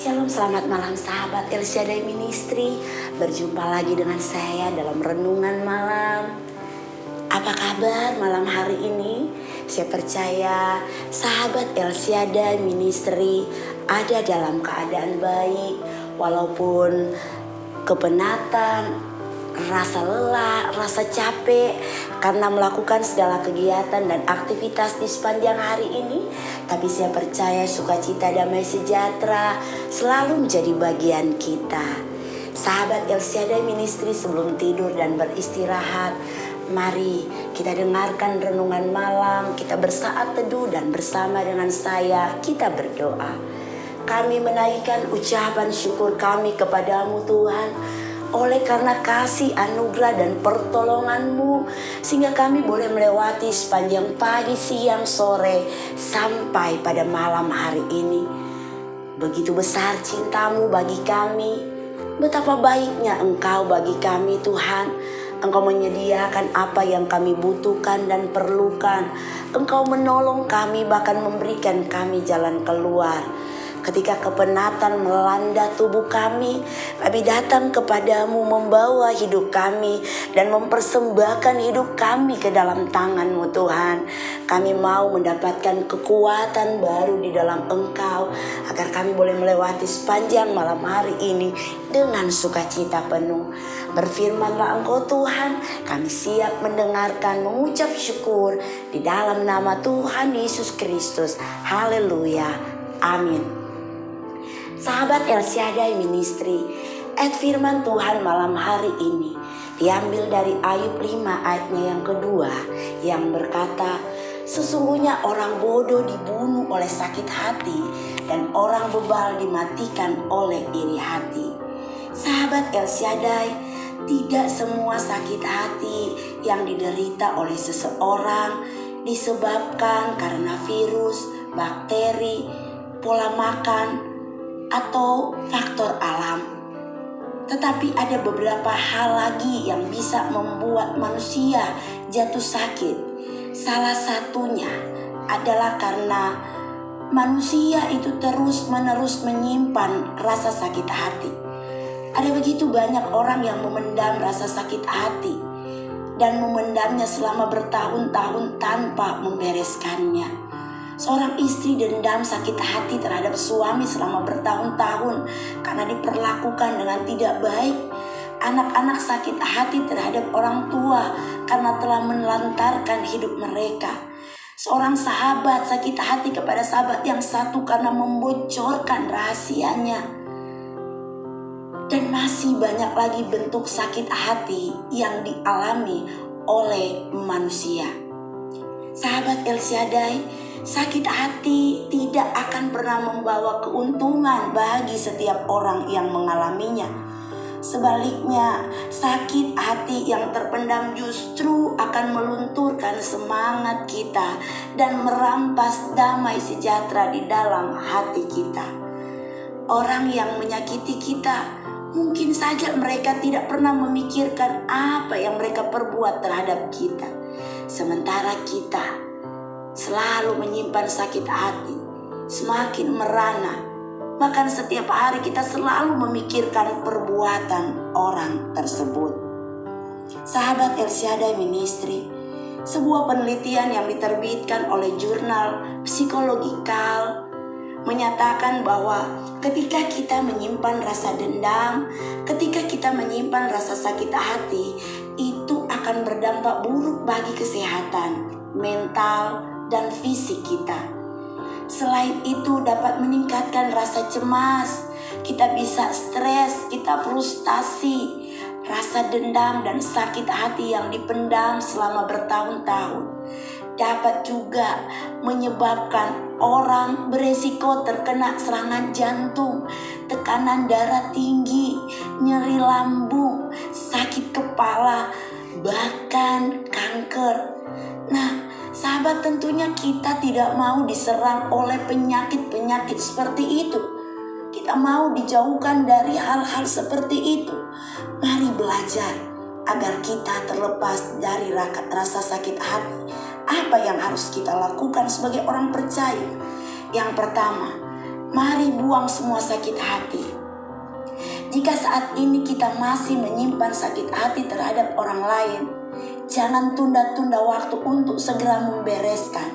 Shalom, selamat malam sahabat El Shaddai Ministry. Berjumpa lagi dengan saya dalam renungan malam. Apa kabar malam hari ini? Saya percaya sahabat El Shaddai Ministry ada dalam keadaan baik. Walaupun kepenatan, rasa lelah, rasa capek karena melakukan segala kegiatan dan aktivitas di sepanjang hari ini, tapi saya percaya sukacita damai sejahtera selalu menjadi bagian kita. Sahabat El Shaddai Ministry, sebelum tidur dan beristirahat, mari kita dengarkan renungan malam, kita bersaat teduh dan bersama dengan saya kita berdoa. Kami menaikkan ucapan syukur kami kepadamu Tuhan, oleh karena kasih, anugerah dan pertolongan-Mu, sehingga kami boleh melewati sepanjang pagi, siang, sore, sampai pada malam hari ini. Begitu besar cinta-Mu bagi kami, betapa baiknya Engkau bagi kami Tuhan. Engkau menyediakan apa yang kami butuhkan dan perlukan. Engkau menolong kami, bahkan memberikan kami jalan keluar. Ketika kepenatan melanda tubuh kami datang kepadamu membawa hidup kami dan mempersembahkan hidup kami ke dalam tangan-Mu Tuhan. Kami mau mendapatkan kekuatan baru di dalam Engkau, agar kami boleh melewati sepanjang malam hari ini dengan sukacita penuh. Berfirmanlah Engkau Tuhan, kami siap mendengarkan, mengucap syukur di dalam nama Tuhan Yesus Kristus. Haleluya, amin. Sahabat El Shaddai Ministry, ayat firman Tuhan malam hari ini diambil dari Ayub 5 ayatnya yang kedua, yang berkata, sesungguhnya orang bodoh dibunuh oleh sakit hati, dan orang bebal dimatikan oleh iri hati. Sahabat El Shaddai, tidak semua sakit hati yang diderita oleh seseorang disebabkan karena virus, bakteri, pola makan, atau faktor alam. Tetapi ada beberapa hal lagi yang bisa membuat manusia jatuh sakit. Salah satunya adalah karena manusia itu terus-menerus menyimpan rasa sakit hati. Ada begitu banyak orang yang memendam rasa sakit hati dan memendamnya selama bertahun-tahun tanpa membereskannya. Seorang istri dendam sakit hati terhadap suami selama bertahun-tahun karena diperlakukan dengan tidak baik. Anak-anak sakit hati terhadap orang tua karena telah menelantarkan hidup mereka. Seorang sahabat sakit hati kepada sahabat yang satu karena membocorkan rahasianya. Dan masih banyak lagi bentuk sakit hati yang dialami oleh manusia. Sahabat El Shaddai, sakit hati tidak akan pernah membawa keuntungan bagi setiap orang yang mengalaminya. Sebaliknya, sakit hati yang terpendam justru akan melunturkan semangat kita dan merampas damai sejahtera di dalam hati kita. Orang yang menyakiti kita, mungkin saja mereka tidak pernah memikirkan apa yang mereka perbuat terhadap kita. Sementara kita selalu menyimpan sakit hati, semakin merana. Bahkan setiap hari kita selalu memikirkan perbuatan orang tersebut. Sahabat El Shaddai Ministry, sebuah penelitian yang diterbitkan oleh jurnal Psikologikal menyatakan bahwa ketika kita menyimpan rasa dendam, ketika kita menyimpan rasa sakit hati, itu akan berdampak buruk bagi kesehatan mental dan fisik kita. Selain itu dapat meningkatkan rasa cemas, kita bisa stres, kita frustasi. Rasa dendam dan sakit hati yang dipendam selama bertahun-tahun dapat juga menyebabkan orang beresiko terkena serangan jantung, tekanan darah tinggi, nyeri lambung, sakit kepala, bahkan kanker. Nah, sahabat, tentunya kita tidak mau diserang oleh penyakit-penyakit seperti itu. Kita mau dijauhkan dari hal-hal seperti itu. Mari belajar agar kita terlepas dari rasa sakit hati. Apa yang harus kita lakukan sebagai orang percaya? Yang pertama, Mari buang semua sakit hati. Jika saat ini kita masih menyimpan sakit hati terhadap orang lain, jangan tunda-tunda waktu untuk segera membereskan.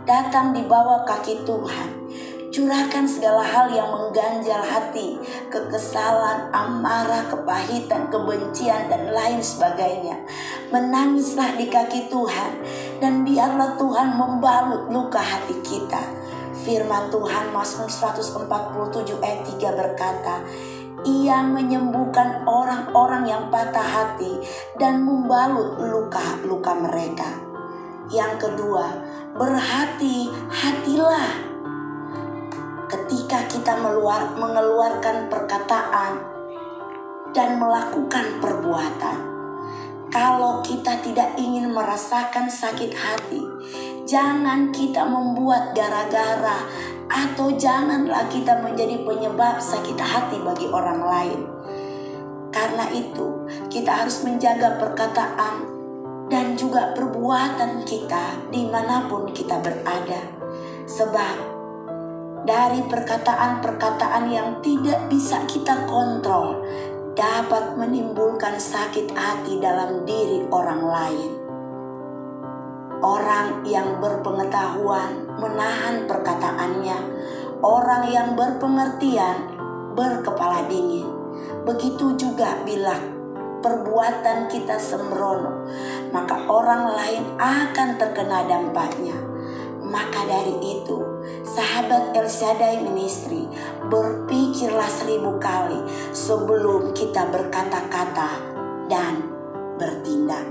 Datang di bawah kaki Tuhan. Curahkan segala hal yang mengganjal hati, kekesalan, amarah, kepahitan, kebencian, dan lain sebagainya. Menangislah di kaki Tuhan, dan biarlah Tuhan membalut luka hati kita. Firman Tuhan Mazmur 147 ayat 3 berkata, Ia menyembuhkan orang-orang yang patah hati dan membalut luka-luka mereka. Yang kedua, berhati-hatilah ketika kita mengeluarkan perkataan dan melakukan perbuatan. Kalau kita tidak ingin merasakan sakit hati, jangan kita membuat gara-gara atau janganlah kita menjadi penyebab sakit hati bagi orang lain. Karena itu, kita harus menjaga perkataan dan juga perbuatan kita dimanapun kita berada. Sebab dari perkataan-perkataan yang tidak bisa kita kontrol dapat menimbulkan sakit hati dalam diri orang lain. Orang yang berpengetahuan menahan perkataannya, orang yang berpengertian berkepala dingin. Begitu juga bila perbuatan kita sembrono, maka orang lain akan terkena dampaknya. Maka dari itu, sahabat El Shaddai Ministry, berpikirlah 1000 kali sebelum kita berkata-kata dan bertindak.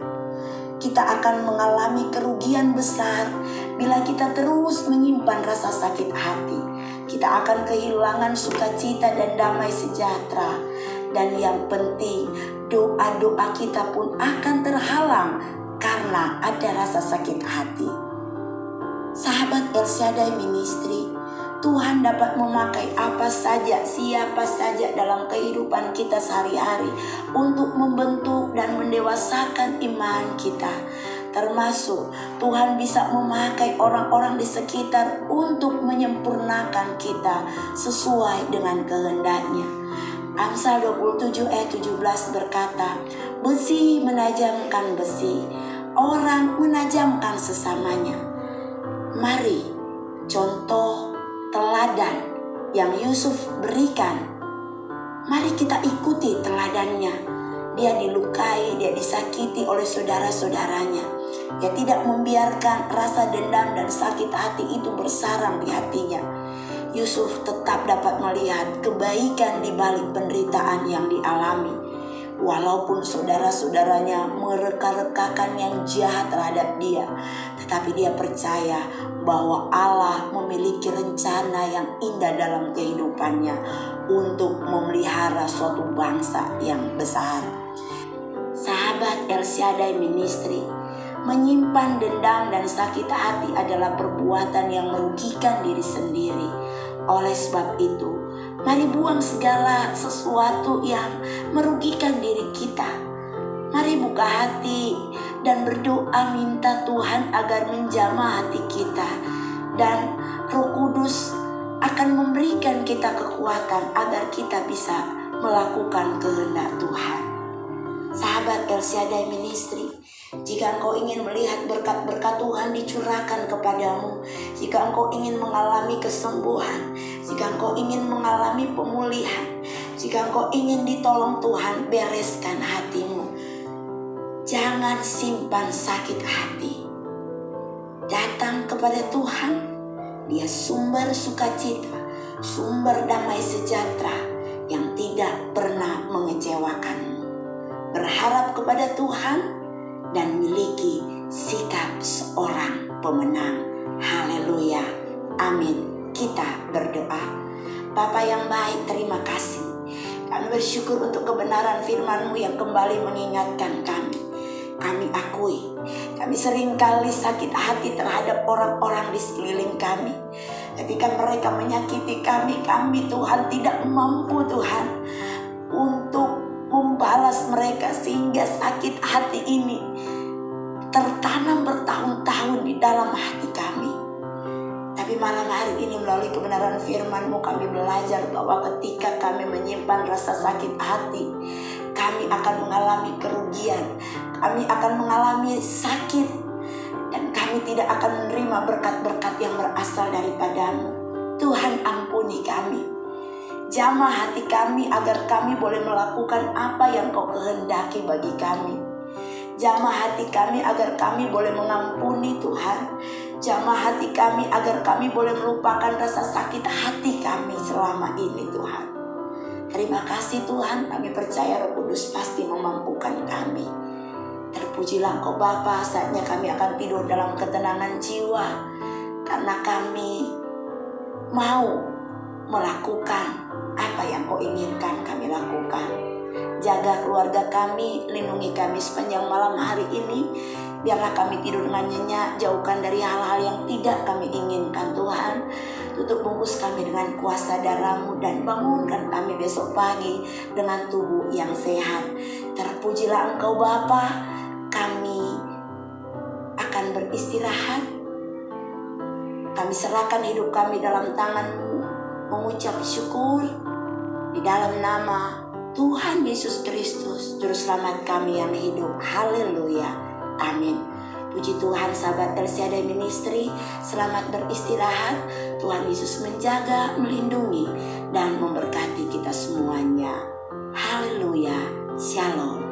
Kita akan mengalami kerugian besar bila kita terus menyimpan rasa sakit hati. Kita akan kehilangan sukacita dan damai sejahtera. Dan yang penting, doa-doa kita pun akan terhalang karena ada rasa sakit hati. Sahabat El Shaddai Ministry, Tuhan dapat memakai apa saja, siapa saja dalam kehidupan kita sehari-hari untuk membentuk dan mendewasakan iman kita. Termasuk Tuhan bisa memakai orang-orang di sekitar untuk menyempurnakan kita sesuai dengan kehendaknya. Amsal 27 ayat 17 berkata, besi menajamkan besi, orang menajamkan sesamanya. Mari contoh teladan yang Yusuf berikan, mari kita ikuti teladannya. Dia dilukai, dia disakiti oleh saudara-saudaranya. Dia tidak membiarkan rasa dendam dan sakit hati itu bersarang di hatinya. Yusuf tetap dapat melihat kebaikan di balik penderitaan yang dialami. Walaupun saudara-saudaranya mereka-rekakan yang jahat terhadap dia, tetapi dia percaya bahwa Allah memiliki rencana yang indah dalam kehidupannya untuk memelihara suatu bangsa yang besar. Sahabat El Shaddai Ministry, menyimpan dendam dan sakit hati adalah perbuatan yang merugikan diri sendiri. Oleh sebab itu, mari buang segala sesuatu yang merugikan diri kita. Mari buka hati dan berdoa minta Tuhan agar menjamah hati kita. Dan Roh Kudus akan memberikan kita kekuatan agar kita bisa melakukan kehendak Tuhan. Sahabat El Shaddai Ministry, jika engkau ingin melihat berkat-berkat Tuhan dicurahkan kepadamu, jika engkau ingin mengalami kesembuhan, jika engkau ingin mengalami pemulihan, jika engkau ingin ditolong Tuhan, bereskan hatimu. Jangan simpan sakit hati. Datang kepada Tuhan, Dia sumber sukacita, sumber damai sejahtera yang tidak pernah mengecewakanmu. Berharap kepada Tuhan dan miliki sikap seorang pemenang. Haleluya. Amin. Kita berdoa. Bapa yang baik, terima kasih. Kami bersyukur untuk kebenaran firman-Mu yang kembali mengingatkan kami. Kami akui, kami seringkali sakit hati terhadap orang-orang di sekeliling kami. Ketika mereka menyakiti kami Tuhan tidak mampu Tuhan untuk membalas mereka, sehingga sakit hati ini tertanam bertahun-tahun di dalam hati kami. Tapi Tapi malam hari ini melalui kebenaran firman-Mu kami belajar bahwa ketika kami menyimpan rasa sakit hati, kami akan mengalami kerugian, kami akan mengalami sakit, dan kami tidak akan menerima berkat-berkat yang berasal daripada-Mu. Tuhan, ampuni kami. Jamah hati kami agar kami boleh melakukan apa yang Kau kehendaki bagi kami. Jamah hati kami agar kami boleh mengampuni, Tuhan. Jamah hati kami agar kami boleh melupakan rasa sakit hati kami selama ini, Tuhan. Terima kasih Tuhan, kami percaya Roh Kudus pasti memampukan kami. Terpujilah Engkau Bapa, saatnya kami akan tidur dalam ketenangan jiwa, karena kami mau melakukan apa yang Kau inginkan kami lakukan. Jaga keluarga kami, lindungi kami sepanjang malam hari ini. Biarlah kami tidur dengan nyenyak, jauhkan dari hal-hal yang tidak kami inginkan, Tuhan. Tutup bungkus kami dengan kuasa darah-Mu dan bangunkan kami besok pagi dengan tubuh yang sehat. Terpujilah Engkau Bapa, kami akan beristirahat. Kami serahkan hidup kami dalam tangan-Mu, mengucap syukur di dalam nama Tuhan Yesus Kristus, Juru Selamat kami yang hidup. Haleluya. Amin. Puji Tuhan, sahabat El Shaddai Ministry, selamat beristirahat. Tuhan Yesus menjaga, melindungi, dan memberkati kita semuanya. Haleluya. Shalom.